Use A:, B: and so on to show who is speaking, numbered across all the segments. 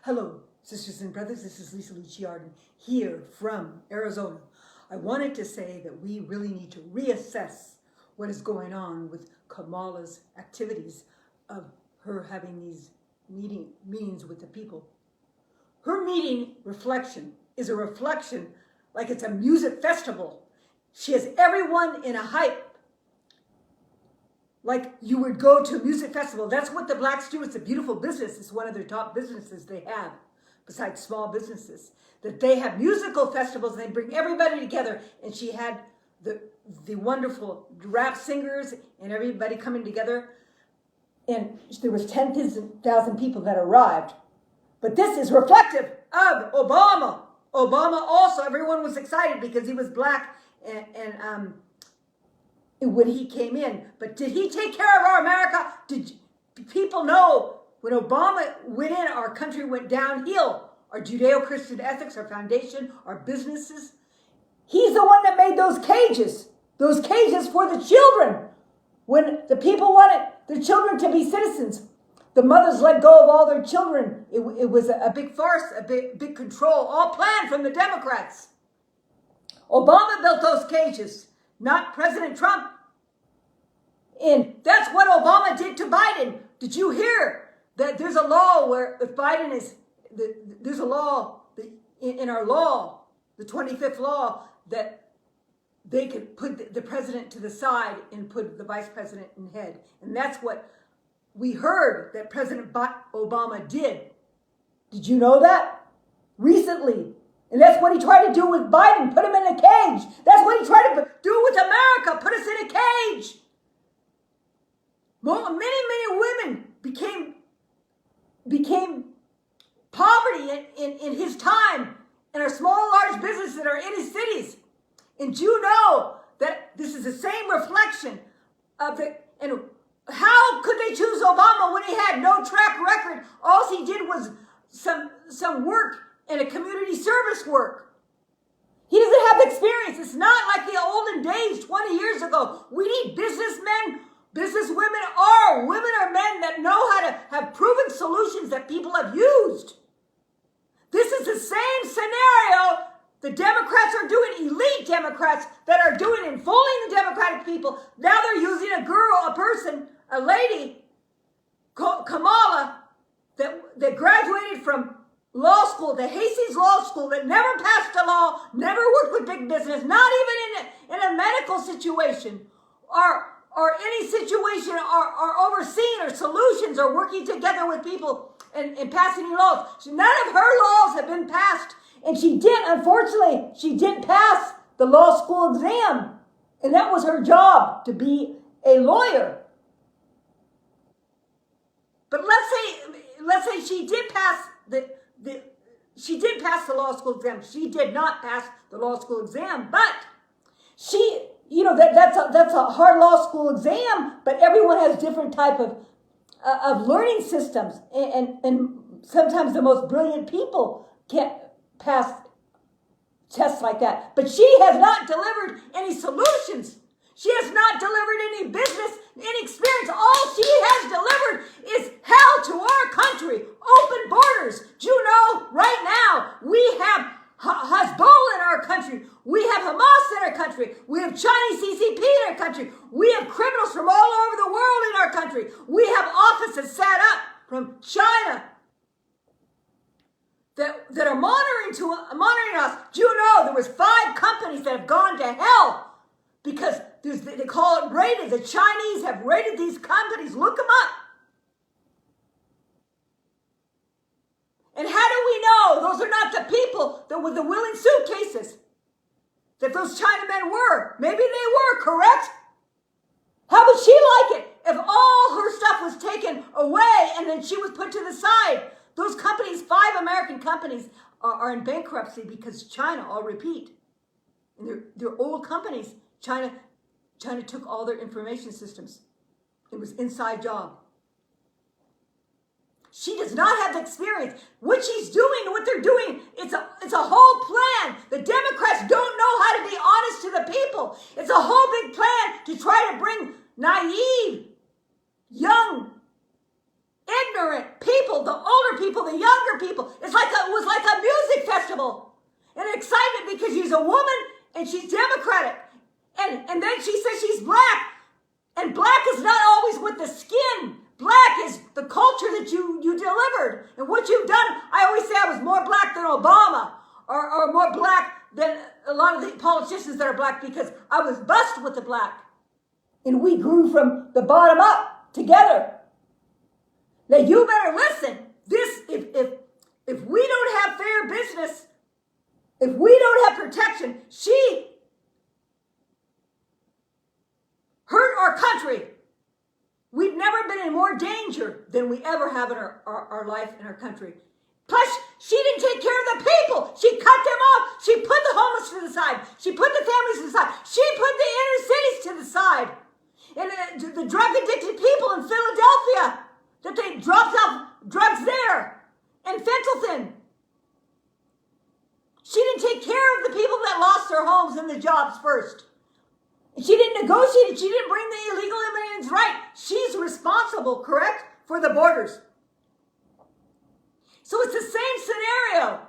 A: Hello, sisters and brothers. This is Lisa Luciardi here from Arizona. I wanted to say that we really need to reassess what is going on with Kamala's activities of her having these meetings with the people. Her meeting reflection is a reflection like it's a music festival. She has everyone in a hype, like you would go to a music festival. That's what the blacks do. It's a beautiful business. It's one of their top businesses they have, besides small businesses, that they have musical festivals and they bring everybody together. And she had the wonderful rap singers and everybody coming together. And there was 10,000 people that arrived. But this is reflective of Obama. Obama also, everyone was excited because he was black and when he came in. But did he take care of our America? Did people know when Obama went in, our country went downhill? Our Judeo-Christian ethics, our foundation, our businesses. He's the one that made those cages for the children. When the people wanted their children to be citizens, the mothers let go of all their children. It was a big farce, a big control, all planned from the Democrats. Obama built those cages, not President Trump. And that's what Obama did to Biden. Did you hear that there's a law where if Biden is, there's a law in our law, the 25th law, that they could put the president to the side and put the vice president in head. And that's what we heard that President Obama did. Did you know that? Recently. And that's what he tried to do with Biden, put him in a cage. That's what he tried to do with America, put us in a cage. Many women became poverty in his time, and our small, large businesses that are in his cities. And you know that this is the same reflection of the, and how could they choose Obama when he had no track record? All he did was some work and a community service work. He doesn't have experience. It's not like the olden days 20 years ago. We need businessmen, businesswomen, or women or men that know how to have proven solutions that people have used. This is the same scenario the Democrats are doing, elite Democrats that are doing and fooling the Democratic people. Now they're using a lady, Kamala, that graduated from law school, the Hasties Law School, that never passed a law, never worked with big business, not even in a medical situation or any situation or overseeing or solutions or working together with people and passing laws. None of her laws have been passed. And unfortunately, she didn't pass the law school exam. And that was her job, to be a lawyer. But let's say she did pass she did pass the law school exam. She did not pass the law school exam, but that's a hard law school exam, but everyone has different type of learning systems. And sometimes the most brilliant people can't pass tests like that. But she has not delivered any solutions. She has not delivered any business, any experience. All she has delivered is hell to our country. Open borders. Do you know, right now, we have Hezbollah in our country. We have Hamas in our country. We have Chinese CCP in our country. We have criminals from all over the world in our country. We have offices set up from China that are monitoring us. Do you know there was 5 companies that have gone to hell because they call it raided. The Chinese have raided these companies. Look them up. And how do we know those are not the people that with the willing suitcases that those Chinamen were? Maybe they were, correct? How would she like it if all her stuff was taken away and then she was put to the side? Those companies, 5 American companies, are in bankruptcy because China, I'll repeat, and they're old companies. China took all their information systems. It was inside job. She does not have the experience. What she's doing, what they're doing, it's a whole plan. The Democrats don't know how to be honest to the people. It's a whole big plan to try to bring naive, young, ignorant ignorant people, the older people, the younger people. It was like a music festival. And excitement because she's a woman and she's Democratic. And then she says she's black. And black is not always with the skin. Black is the culture that you delivered. And what you've done, I always say I was more black than Obama. Or more black than a lot of the politicians that are black, because I was blessed with the black. And we grew from the bottom up together. Now you better listen. If we don't have fair business, if we don't have protection, she hurt our country. We've never been in more danger than we ever have in our life in our country. Plus, she didn't take care of the people. She cut them off. She put the homeless to the side. She put the families to the side. She put the inner cities to the side. And the drug-addicted people in Philadelphia, that they dropped off drugs there. And fentanyl. She didn't take care of the people that lost their homes and the jobs first. She didn't negotiate it. She didn't bring the illegal immigrants right. She's responsible, correct, for the borders. So it's the same scenario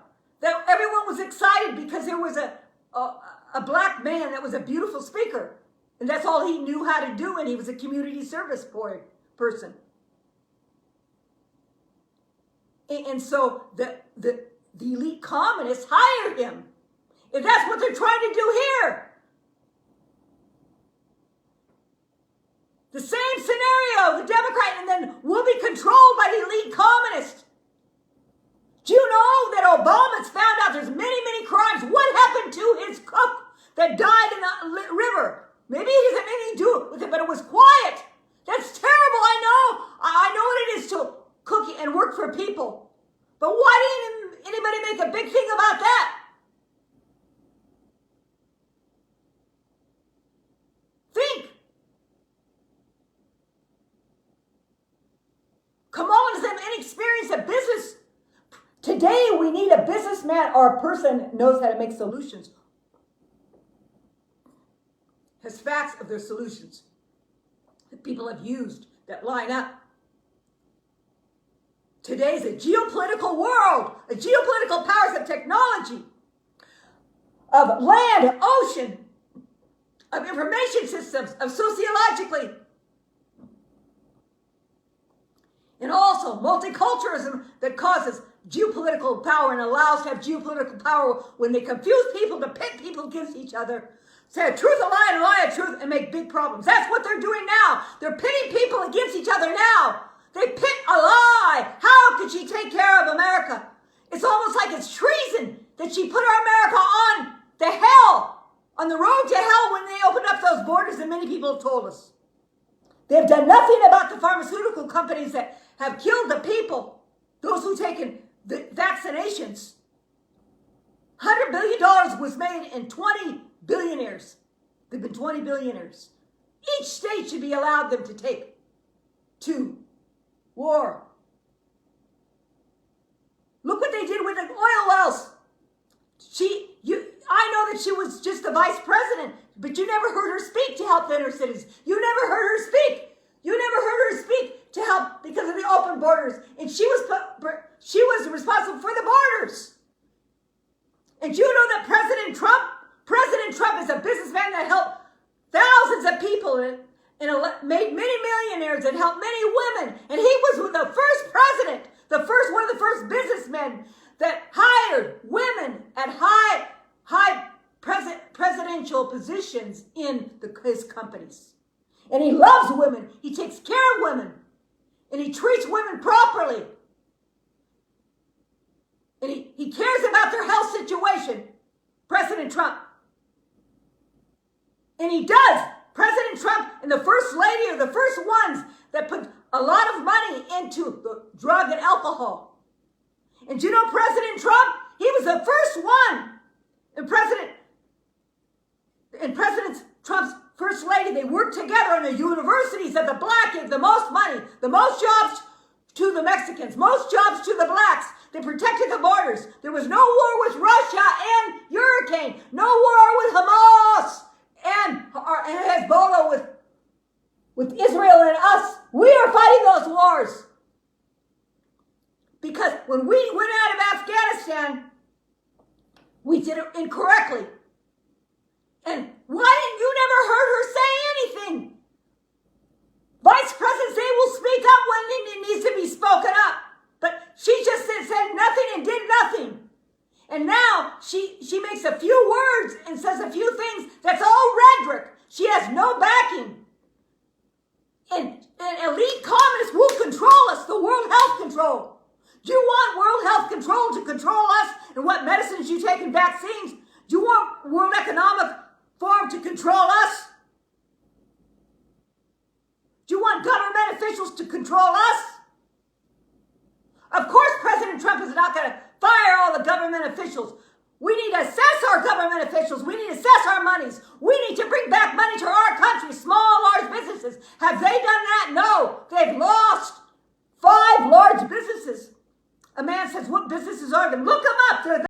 A: that everyone was excited because there was a black man that was a beautiful speaker. And that's all he knew how to do, and he was a community service person. And so the elite communists hired him. And that's what they're trying to do here. The same scenario, the Democrat, and then we'll be controlled by the elite communists. Do you know that Obama's found out there's many, many crimes? What happened to his cook that died in the river? Maybe he doesn't have anything to do with it, but it was quiet. That's terrible, I know. I know what it is to cook and work for people. But why didn't anybody make a big thing about that? Think. Kamala doesn't have any experience in business. Today, we need a businessman or a person that knows how to make solutions. Has facts of their solutions that people have used that line up. Today's a geopolitical world, a geopolitical powers of technology, of land, ocean, of information systems, of sociologically, and also multiculturalism that causes geopolitical power and allows to have geopolitical power when they confuse people to pit people against each other. Say a truth, a lie, and a lie, a truth, and make big problems. That's what they're doing now. They're pitting people against each other now. They pit a lie. How could she take care of America? It's almost like it's treason that she put our America on the hell, on the road to hell when they opened up those borders, and many people have told us. They've done nothing about the pharmaceutical companies that have killed the people, those who've taken the vaccinations. $100 billion was made in 20 billionaires. There have been 20 billionaires. Each state should be allowed them to take to war. Look what they did with the oil wells. I know that she was just the vice president, but you never heard her speak to help the inner cities. You never heard her speak. You never heard her speak to help because of the open borders. And she was responsible for the borders. And you know that President Trump is a businessman that helped thousands of people and made many millionaires and helped many women. And he was the first president, one of the first businessmen that hired women at high presidential positions in his companies. And he loves women. He takes care of women. And he treats women properly. And he cares about their health situation, President Trump. And he does. President Trump and the First Lady are the first ones that put a lot of money into the drug and alcohol. And you know President Trump? He was the first one. And President Trump's First Lady, they worked together in the universities that the black gave the most money, the most jobs to the Mexicans, most jobs to the blacks. They protected the borders. There was no war with Russia and Hurricane, no war with Hamas and Hezbollah with Israel and us. We are fighting those wars. Because when we went out of Afghanistan, we did it incorrectly. And why didn't you never heard her say anything? Vice presidents, they will speak up when it needs to be spoken up. But she just said nothing and did nothing. And now she makes a few words and says a few things. That's all rhetoric. She has no backing. And elite communists will control us, the World Health Control. Do you want World Health Control to control us and what medicines you take and vaccines? Do you want World Economic Forum to control us? Do you want government officials to control us? Of course, President Trump is not going to fire all the government officials. We need to assess our government officials. We need to assess our monies. We need to bring back money to our country, small, large businesses. Have they done that? No. They've lost 5 large businesses. A man says, what businesses are they? Look them up. They're